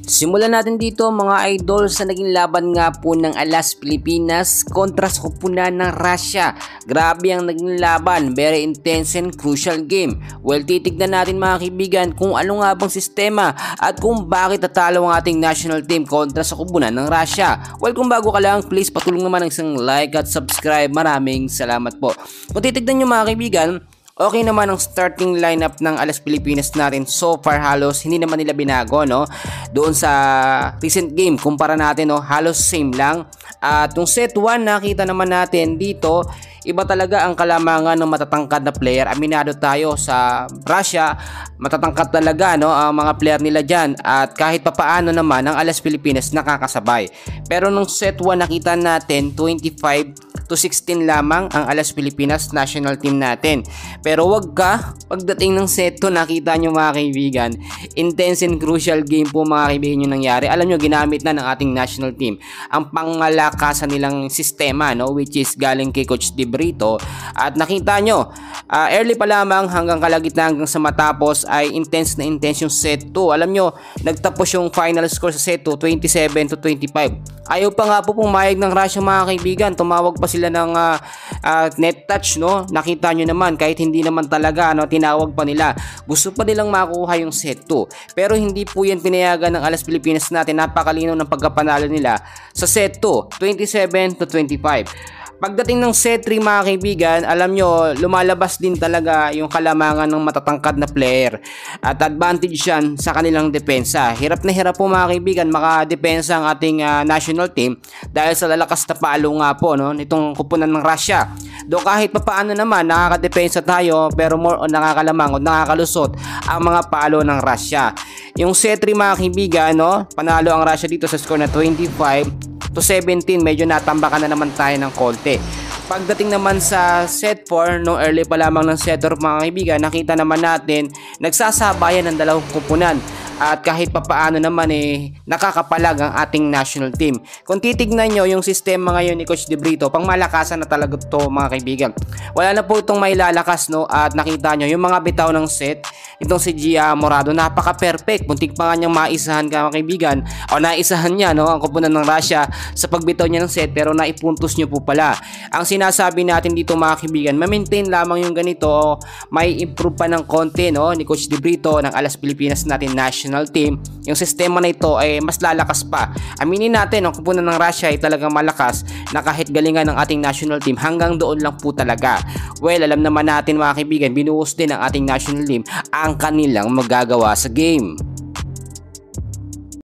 Simulan natin dito mga idol sa naging laban nga po ng Alas Pilipinas kontra sa kupunan ng Russia. Grabe ang naging laban, very intense and crucial game. Well, titignan natin mga kaibigan kung ano nga bang sistema at kung bakit tatalo ang ating national team kontra sa kupunan ng Russia. Well, kung bago ka lang, please patulong naman ng isang like at subscribe. Maraming salamat po. Kung titignan nyo mga kaibigan, okay naman ang starting lineup ng Alas Pilipinas natin. So far halos hindi naman nila binago, no? Doon sa recent game kumpara natin, no, halos same lang. At yung set 1 nakita naman natin dito, iba talaga ang kalamangan ng matatangkad na player. Aminado tayo sa Russia, matatangkad talaga, no, ang mga player nila dyan. At kahit papaano naman ang Alas Pilipinas nakakasabay. Pero nung set 1 nakita natin 25-16 lamang ang Alas Pilipinas national team natin. Pero wag ka, pagdating ng set 2 nakita nyo mga kaibigan, intense and crucial game po mga kaibigan yung nangyari. Alam nyo, ginamit na ng ating national team ang pangalakasan nilang sistema, no, which is galing kay Coach De Brito. At nakita nyo, early pa lamang hanggang kalagitnaan hanggang sa matapos ay intense na intense yung set 2. Alam nyo, nagtapos yung final score sa set 2, 27-25. Ayaw pa nga po pumayag ng Russia mga kaibigan. Tumawag pa sila ng net touch, no? Nakita nyo naman, kahit hindi naman talaga, no, tinawag pa nila. Gusto pa nilang makuha yung set 2. Pero hindi po yan pinayagan ng Alas Pilipinas natin. Napakalinaw ng pagkapanalo nila sa set 2, 27-25. Pagdating ng set 3 mga kaibigan, alam nyo, lumalabas din talaga yung kalamangan ng matatangkad na player. At advantage yan sa kanilang depensa. Hirap na hirap po mga kaibigan makadepensa ang ating national team dahil sa lalakas na palo nga po, no, nitong kupunan ng Russia. Do kahit papaano naman nakakadepensa tayo, pero more on nakakalamang o nakakalusot ang mga palo ng Russia. Yung set 3 mga kaibigan, no, panalo ang Russia dito sa score na 25-17, medyo natambakan na naman tayo ng konti. Pagdating naman sa set 4, no, early pa lamang ng set 4 mga kaibigan, nakita naman natin nagsasabayan ng dalawang kupunan. At kahit papaano naman nakakapalag ang ating national team. Kung titignan nyo yung sistema ngayon ni Coach De Brito, pang malakasan na talaga to mga kaibigan. Wala na po itong may lalakas, no, at nakita nyo yung mga bitaw ng set. Itong si Gia Morado, napaka-perfect. Muntik pa nga niyang maisahan ka mga kaibigan, o naisahan niya, no, ang kupunan ng Russia sa pagbitaw niya ng set, pero naipuntos niyo po pala. Ang sinasabi natin dito mga kaibigan, ma-maintain lamang yung ganito, may improve pa ng konti, no, ni Coach De Brito ng Alas Pilipinas natin national team. Yung sistema na ito ay mas lalakas pa. Aminin natin, ang kupunan ng Russia ay talagang malakas na kahit galingan ng ating national team, hanggang doon lang po talaga. Well, alam naman natin mga kaibigan, binuhos din ang ating national team ang kanilang magagawa sa game.